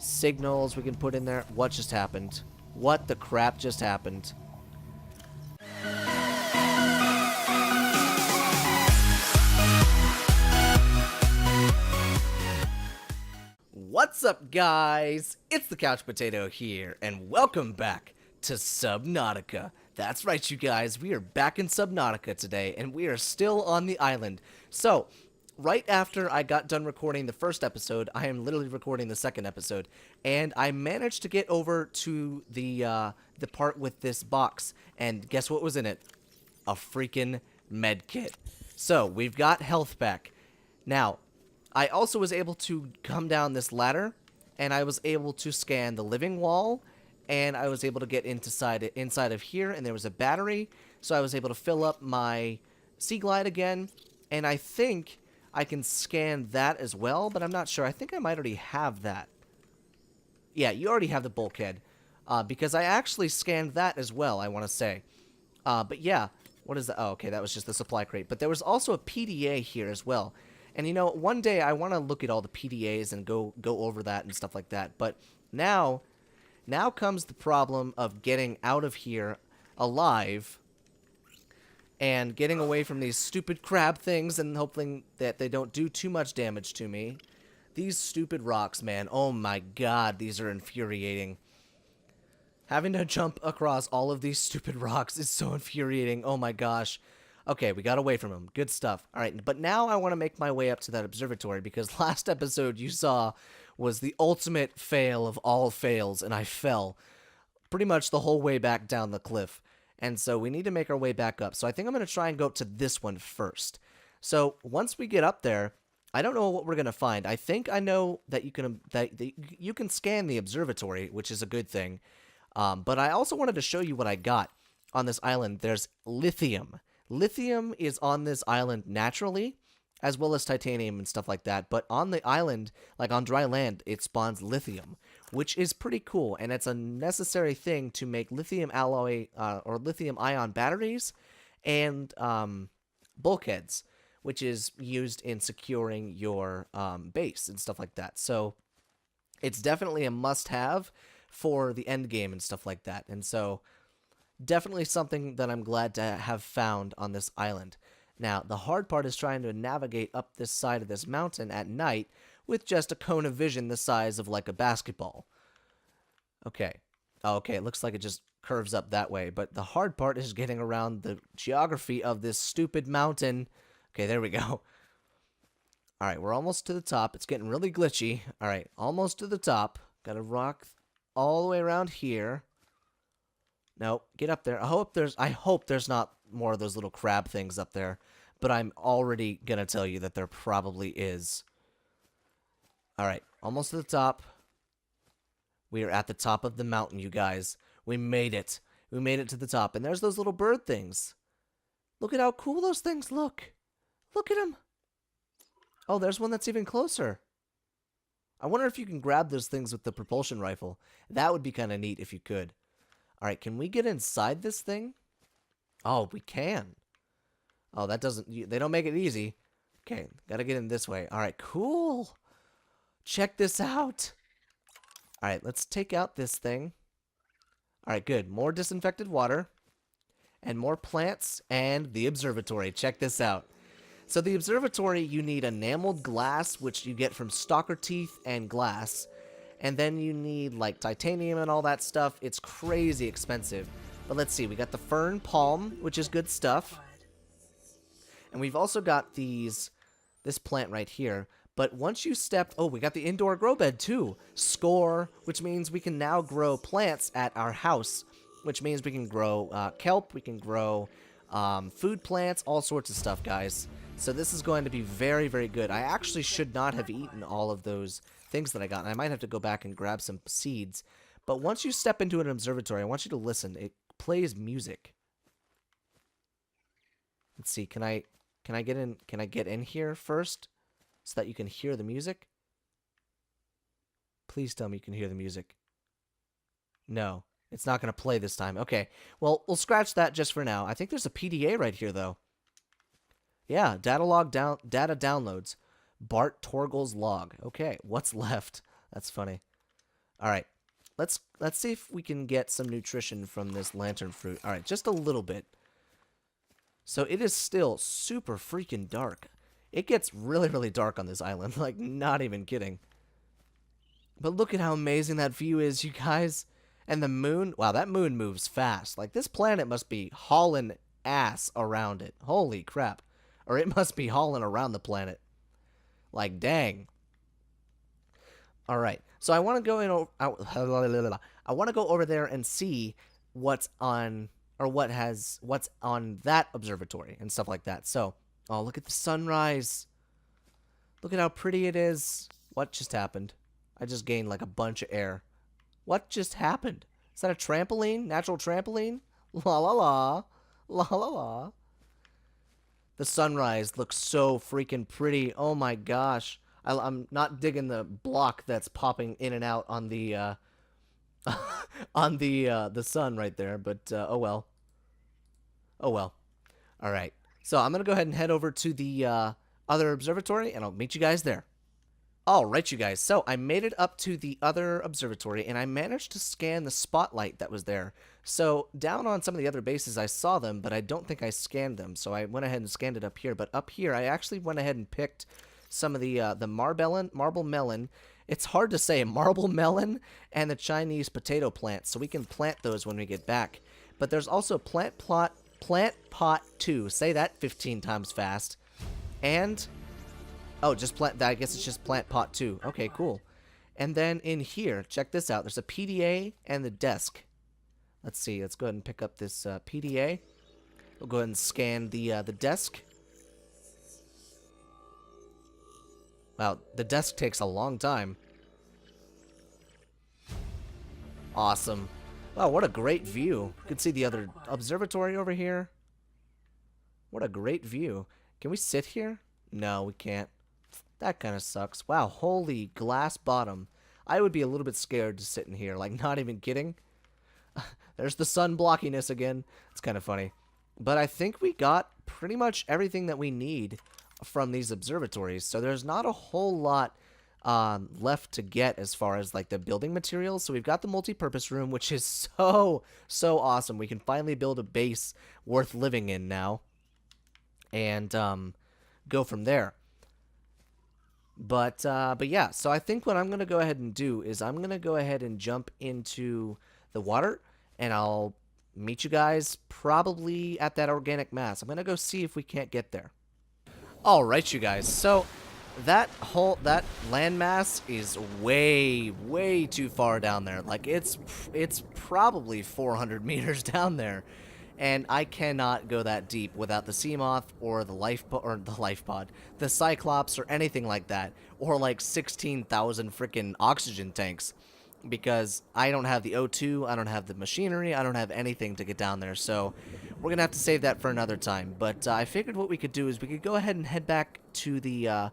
signals we can put in there. What just happened? What the crap just happened? What's up, guys? It's the Couch Potato here, and welcome back to Subnautica. That's right, you guys. We are back in Subnautica today, and we are still on the island. So, right after I got done recording the first episode, I am literally recording the second episode, and I managed to get over to the part with this box, and guess what was in it? A freaking med kit. So, we've got health back. Now, I also was able to come down this ladder, and I was able to scan the living wall, and I was able to get inside of here, and there was a battery, so I was able to fill up my Sea Glide again, and I think I can scan that as well, but I'm not sure. I think I might already have that. Yeah, you already have the bulkhead, because I actually scanned that as well, I want to say. But yeah, what is that? Oh, okay, that was just the supply crate, but there was also a PDA here as well. And you know, one day I want to look at all the PDAs and go over that and stuff like that. But now comes the problem of getting out of here alive and getting away from these stupid crab things and hoping that they don't do too much damage to me. These stupid rocks, man. Oh my god, these are infuriating. Having to jump across all of these stupid rocks is so infuriating. Oh my gosh. Okay, we got away from him. Good stuff. Alright, but now I want to make my way up to that observatory, because last episode you saw was the ultimate fail of all fails, and I fell pretty much the whole way back down the cliff. And so we need to make our way back up. So I think I'm going to try and go up to this one first. So once we get up there, I don't know what we're going to find. I think I know that you can scan the observatory, which is a good thing. But I also wanted to show you what I got on this island. There's lithium. Lithium is on this island naturally, as well as titanium and stuff like that. But on the island, like on dry land, it spawns lithium, which is pretty cool. And it's a necessary thing to make lithium alloy or lithium ion batteries and bulkheads, which is used in securing your base and stuff like that. So it's definitely a must-have for the end game and stuff like that. And so definitely something that I'm glad to have found on this island. Now, the hard part is trying to navigate up this side of this mountain at night with just a cone of vision the size of like a basketball. Okay. Oh, okay, it looks like it just curves up that way, but the hard part is getting around the geography of this stupid mountain. Okay, there we go. Alright, we're almost to the top. It's getting really glitchy. Alright, almost to the top. Gotta rock all the way around here. No, get up there. I hope there's not more of those little crab things up there, but I'm already gonna tell you that there probably is. Alright, almost to the top. We are at the top of the mountain, you guys. We made it. We made it to the top, and there's those little bird things. Look at how cool those things look. Look at them. Oh, there's one that's even closer. I wonder if you can grab those things with the propulsion rifle. That would be kind of neat if you could. Alright, can we get inside this thing? Oh, we can. Oh, that doesn't... They don't make it easy. Okay, gotta get in this way. Alright, cool. Check this out. Alright, let's take out this thing. Alright, good. More disinfected water. And more plants. And the observatory. Check this out. So the observatory, you need enameled glass, which you get from stalker teeth and glass. And then you need, like, titanium and all that stuff. It's crazy expensive. But let's see. We got the fern palm, which is good stuff. And we've also got this plant right here. But once you step... Oh, we got the indoor grow bed, too. Score, which means we can now grow plants at our house. Which means we can grow kelp. We can grow food plants. All sorts of stuff, guys. So this is going to be very, very good. I actually should not have eaten all of those things that I got. And I might have to go back and grab some seeds. But once you step into an observatory, I want you to listen. It plays music. Let's see. Can I get in? Can I get in here first so that you can hear the music? Please tell me you can hear the music. No, it's not going to play this time. Okay. Well, we'll scratch that just for now. I think there's a PDA right here though. Yeah, data downloads. Bart Torgal's log. Okay, what's left? That's funny. Alright. Let's see if we can get some nutrition from this lantern fruit. Alright, just a little bit. So it is still super freaking dark. It gets really, really dark on this island. Like, not even kidding. But look at how amazing that view is, you guys. And the moon. Wow, that moon moves fast. Like, this planet must be hauling ass around it. Holy crap. Or it must be hauling around the planet. Like, dang. Alright. So I want to go in. I want to go over there and see what's on, or what's on that observatory and stuff like that. So, oh, look at the sunrise. Look at how pretty it is. What just happened? I just gained like a bunch of air. What just happened? Is that a trampoline? Natural trampoline? La la la. La la la. The sunrise looks so freaking pretty. Oh my gosh. I'm not digging the block that's popping in and out on the on the sun right there, but oh well. Oh well. All right. So I'm going to go ahead and head over to the other observatory, and I'll meet you guys there. Alright, you guys, so I made it up to the other observatory, and I managed to scan the spotlight that was there. So, down on some of the other bases, I saw them, but I don't think I scanned them, so I went ahead and scanned it up here. But up here, I actually went ahead and picked some of the marble melon. It's hard to say, marble melon, and the Chinese potato plants, so we can plant those when we get back. But there's also plant pot 2, say that 15 times fast, and... oh, just plant that. I guess it's just plant pot 2. Okay, cool. And then in here, check this out. There's a PDA and the desk. Let's see. Let's go ahead and pick up this PDA. We'll go ahead and scan the desk. Wow, the desk takes a long time. Awesome. Wow, what a great view. You can see the other observatory over here. What a great view. Can we sit here? No, we can't. That kind of sucks. Wow, holy glass bottom. I would be a little bit scared to sit in here, like, not even kidding. There's the sun blockiness again. It's kind of funny. But I think we got pretty much everything that we need from these observatories, so there's not a whole lot left to get as far as, like, the building materials. So we've got the multi-purpose room, which is so awesome. We can finally build a base worth living in now, and go from there. But yeah, so I think what I'm going to go ahead and do is I'm going to go ahead and jump into the water, and I'll meet you guys probably at that organic mass. I'm going to go see if we can't get there. Alright, you guys, so that landmass is way too far down there. Like, it's probably 400 meters down there. And I cannot go that deep without the Seamoth or the life pod, the Cyclops or anything like that, or like 16,000 freaking oxygen tanks, because I don't have the O2, I don't have the machinery, I don't have anything to get down there. So we're gonna have to save that for another time. But I figured what we could do is we could go ahead and head back to the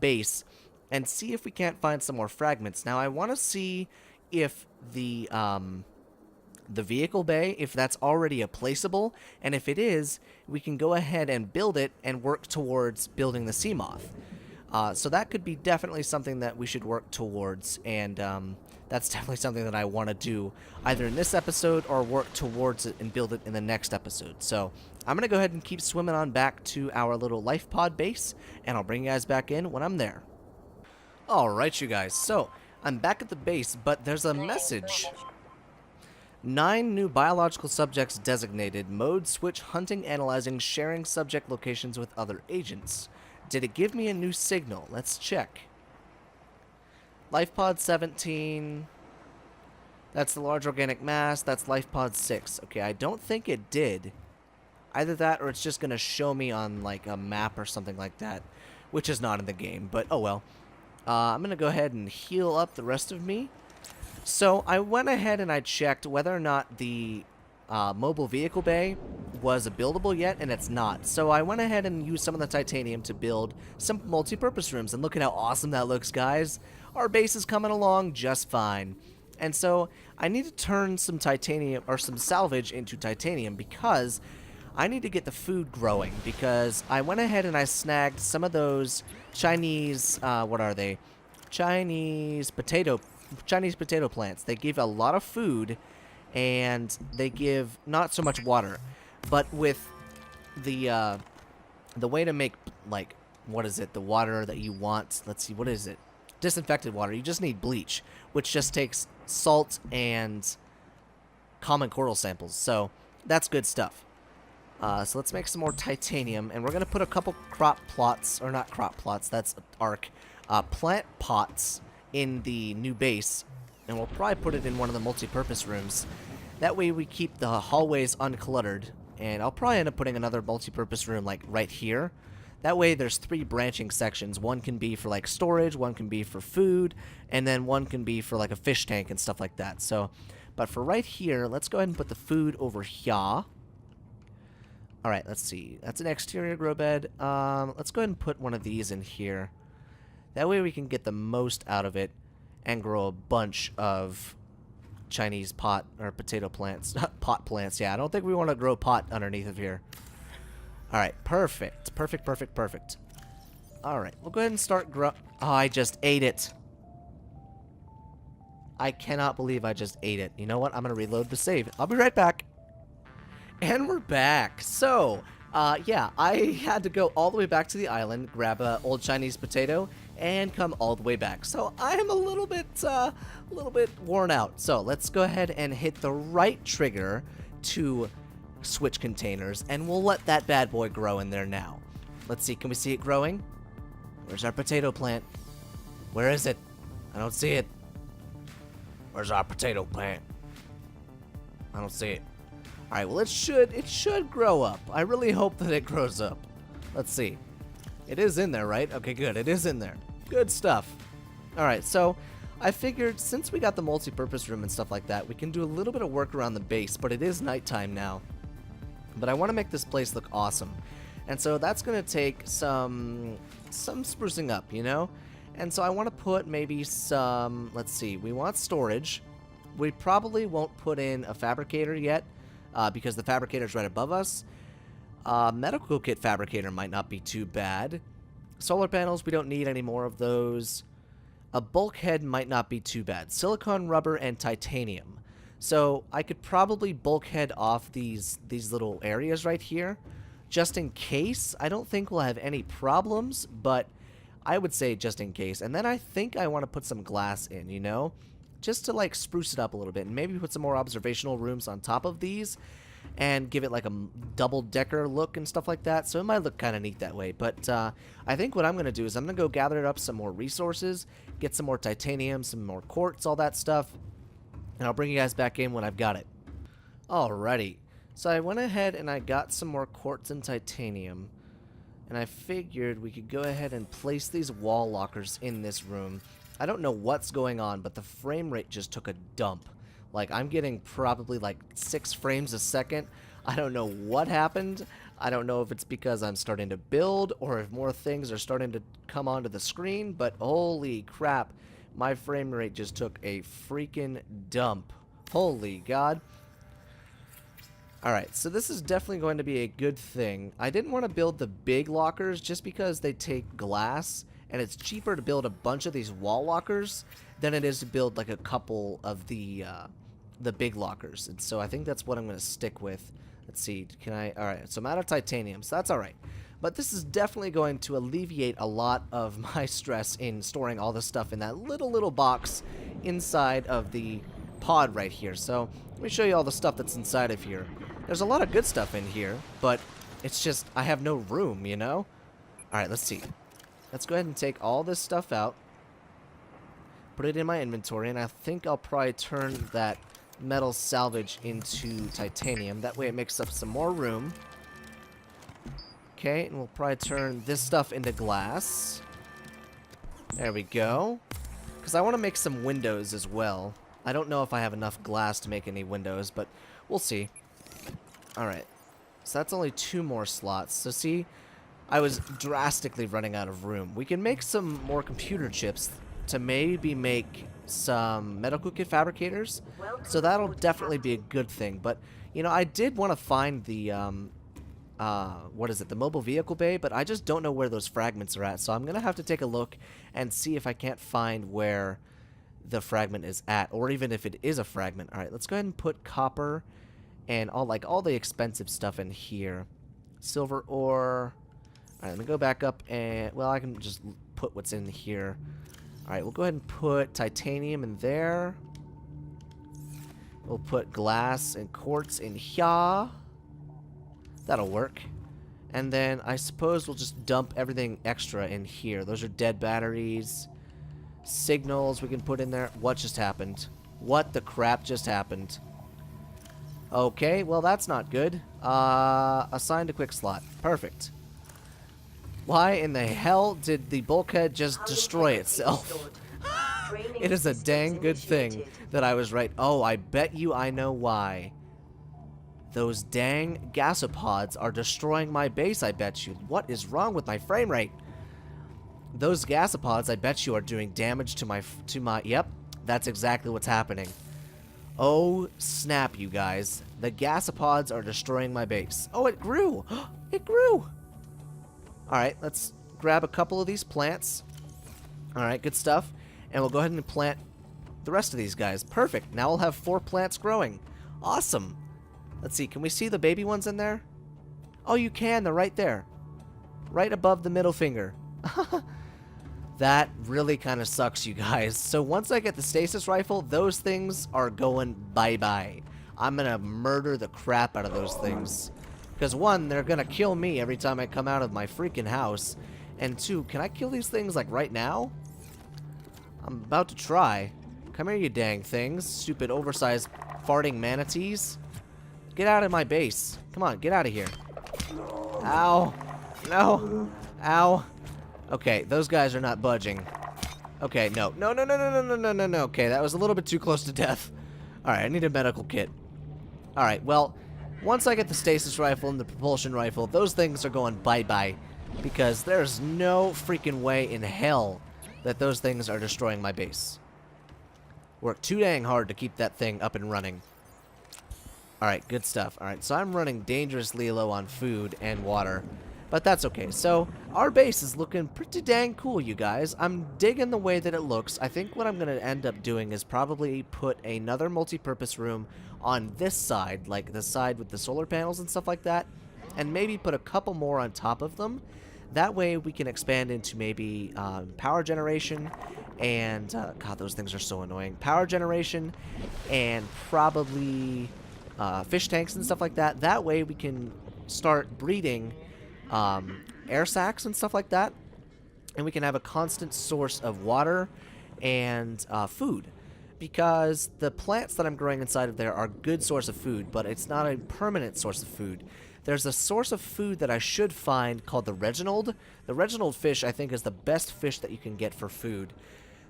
base and see if we can't find some more fragments. Now I want to see if the vehicle bay, if that's already a placeable, and if it is, we can go ahead and build it and work towards building the Seamoth. So that could be definitely something that we should work towards, and that's definitely something that I want to do either in this episode or work towards it and build it in the next episode. So I'm going to go ahead and keep swimming on back to our little life pod base, and I'll bring you guys back in when I'm there. Alright, you guys, so I'm back at the base, but there's a message. 9 new biological subjects designated. Mode switch hunting, analyzing, sharing subject locations with other agents. Did it give me a new signal? Let's check. LifePod 17. That's the large organic mass. That's LifePod 6. Okay, I don't think it did. Either that or it's just going to show me on like a map or something like that, which is not in the game, but oh well. I'm going to go ahead and heal up the rest of me. So I went ahead and I checked whether or not the mobile vehicle bay was buildable yet, and it's not. So I went ahead and used some of the titanium to build some multi-purpose rooms, and look at how awesome that looks, guys. Our base is coming along just fine. And so I need to turn some titanium or some salvage into titanium because I need to get the food growing, because I went ahead and I snagged some of those Chinese, what are they? Chinese potato Chinese potato plants. They give a lot of food, and they give not so much water. But with the way to make, like, what is it? The water that you want. Let's see, what is it? Disinfected water. You just need bleach, which just takes salt and common coral samples. So that's good stuff. So let's make some more titanium, and we're going to put a couple crop plots, or not crop plots, that's arc, plant pots in the new base, and we'll probably put it in one of the multi-purpose rooms. That way we keep the hallways uncluttered, and I'll probably end up putting another multi-purpose room like right here. That way there's 3 branching sections. One can be for like storage, one can be for food, and then one can be for like a fish tank and stuff like that. So, but for right here, let's go ahead and put the food over here. Alright, let's see. That's an exterior grow bed. Let's go ahead and put one of these in here. That way we can get the most out of it and grow a bunch of Chinese pot or potato plants. Pot plants, yeah. I don't think we want to grow pot underneath of here. Alright, perfect. Perfect, perfect, perfect. Alright, we'll go ahead and start Oh, I just ate it. I cannot believe I just ate it. You know what? I'm going to reload the save. I'll be right back. And we're back. So, yeah, I had to go all the way back to the island, grab a old Chinese potato, and come all the way back. So I am a little bit worn out. So let's go ahead and hit the right trigger to switch containers, and we'll let that bad boy grow in there now. Let's see, can we see it growing? Where's our potato plant? Where is it? I don't see it. Where's our potato plant? I don't see it. Alright, well it should grow up. I really hope that it grows up. Let's see. It is in there, right? Okay, good. It is in there. Good stuff. Alright, so I figured since we got the multi-purpose room and stuff like that, we can do a little bit of work around the base, but it is nighttime now. But I want to make this place look awesome. And so that's going to take some sprucing up, you know? And so I want to put maybe some, let's see, we want storage. We probably won't put in a fabricator yet, because the fabricator's right above us. Medical kit fabricator might not be too bad. Solar panels, we don't need any more of those. A bulkhead might not be too bad. Silicone rubber and titanium. So I could probably bulkhead off these little areas right here, just in case. I don't think we'll have any problems, but I would say just in case. And then I think I want to put some glass in, you know? Just to like spruce it up a little bit, and maybe put some more observational rooms on top of these and give it like a double-decker look and stuff like that. So it might look kind of neat that way. But I think what I'm going to do is I'm going to go gather up some more resources, get some more titanium, some more quartz, all that stuff, and I'll bring you guys back in when I've got it. Alrighty. So I went ahead and I got some more quartz and titanium, and I figured we could go ahead and place these wall lockers in this room. I don't know what's going on, but the frame rate just took a dump. Like, I'm getting probably like 6 frames a second. I don't know what happened. I don't know if it's because I'm starting to build or if more things are starting to come onto the screen, but holy crap, my frame rate just took a freaking dump. Holy God. Alright, so this is definitely going to be a good thing. I didn't want to build the big lockers just because they take glass, and it's cheaper to build a bunch of these wall lockers than it is to build like a couple of the big lockers. And so I think that's what I'm going to stick with. Let's see, can I, alright, so I'm out of titanium, so that's alright. But this is definitely going to alleviate a lot of my stress in storing all this stuff in that little box inside of the pod right here. So let me show you all the stuff that's inside of here. There's a lot of good stuff in here, but it's just, I have no room, you know? Alright, let's see. Let's go ahead and take all this stuff out, put it in my inventory, and I think I'll probably turn that metal salvage into titanium. That way it makes up some more room. Okay, and we'll probably turn this stuff into glass. There we go. Because I want to make some windows as well. I don't know if I have enough glass to make any windows, but we'll see. Alright, so that's only 2 more slots. So see, I was drastically running out of room. We can make some more computer chips to maybe make some medical kit fabricators. So that'll definitely be a good thing. But, you know, I did want to find the, what is it, the mobile vehicle bay, but I just don't know where those fragments are at. So I'm going to have to take a look and see if I can't find where the fragment is at, or even if it is a fragment. All right, let's go ahead and put copper and all the expensive stuff in here. Silver ore. All right, let me go back up and, well, I can just put what's in here. All right, we'll go ahead and put titanium in there. We'll put glass and quartz in here. That'll work. And then I suppose we'll just dump everything extra in here. Those are dead batteries. Signals we can put in there. What just happened? What the crap just happened? Okay, well that's not good. Assigned a quick slot. Perfect. Why in the hell did the bulkhead just destroy itself? It is a dang good thing that I was right. Oh, I bet you I know why. Those dang gasopods are destroying my base, I bet you. What is wrong with my frame rate? Those gasopods, I bet you, are doing damage to my... Yep, that's exactly what's happening. Oh, snap, you guys. The gasopods are destroying my base. Oh, it grew! It grew! Alright, let's grab a couple of these plants. Alright, good stuff. And we'll go ahead and plant the rest of these guys. Perfect. Now we'll have 4 plants growing. Awesome. Let's see, can we see the baby ones in there? Oh, you can. They're right there. Right above the middle finger. That really kind of sucks, you guys. So once I get the stasis rifle, those things are going bye-bye. I'm going to murder the crap out of those things. Because 1, they're going to kill me every time I come out of my freaking house. And 2, can I kill these things, like, right now? I'm about to try. Come here, you dang things. Stupid, oversized, farting manatees. Get out of my base. Come on, get out of here. Ow. No. Ow. Okay, those guys are not budging. Okay, no. No. Okay, that was a little bit too close to death. Alright, I need a medical kit. Alright, well, once I get the stasis rifle and the propulsion rifle, those things are going bye-bye. Because there's no freaking way in hell that those things are destroying my base. Worked too dang hard to keep that thing up and running. Alright, good stuff. Alright, so I'm running dangerously low on food and water. But that's okay. So, our base is looking pretty dang cool, you guys. I'm digging the way that it looks. I think what I'm going to end up doing is probably put another multi-purpose room on this side, like the side with the solar panels and stuff like that, and maybe put a couple more on top of them. That way we can expand into maybe power generation and, God, those things are so annoying. Power generation and probably fish tanks and stuff like that. That way we can start breeding air sacs and stuff like that, and we can have a constant source of water and food, because the plants that I'm growing inside of there are a good source of food, but it's not a permanent source of food. There's a source of food that I should find called the Reginald. The Reginald fish, I think, is the best fish that you can get for food.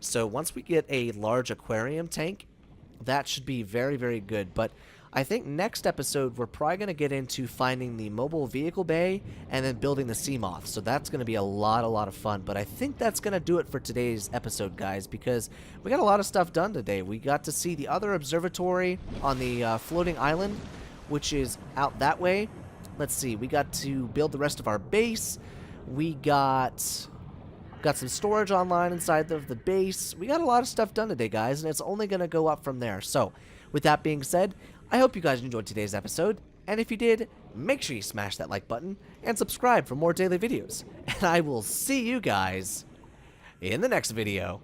So once we get a large aquarium tank, that should be very, very good. But I think next episode we're probably going to get into finding the mobile vehicle bay and then building the Seamoth. So that's going to be a lot of fun. But I think that's going to do it for today's episode, guys, because we got a lot of stuff done today. We got to see the other observatory on the floating island, which is out that way. Let's see, we got to build the rest of our base. We got some storage online inside of the base. We got a lot of stuff done today, guys, and it's only going to go up from there. So, with that being said, I hope you guys enjoyed today's episode, and if you did, make sure you smash that like button and subscribe for more daily videos. And I will see you guys in the next video.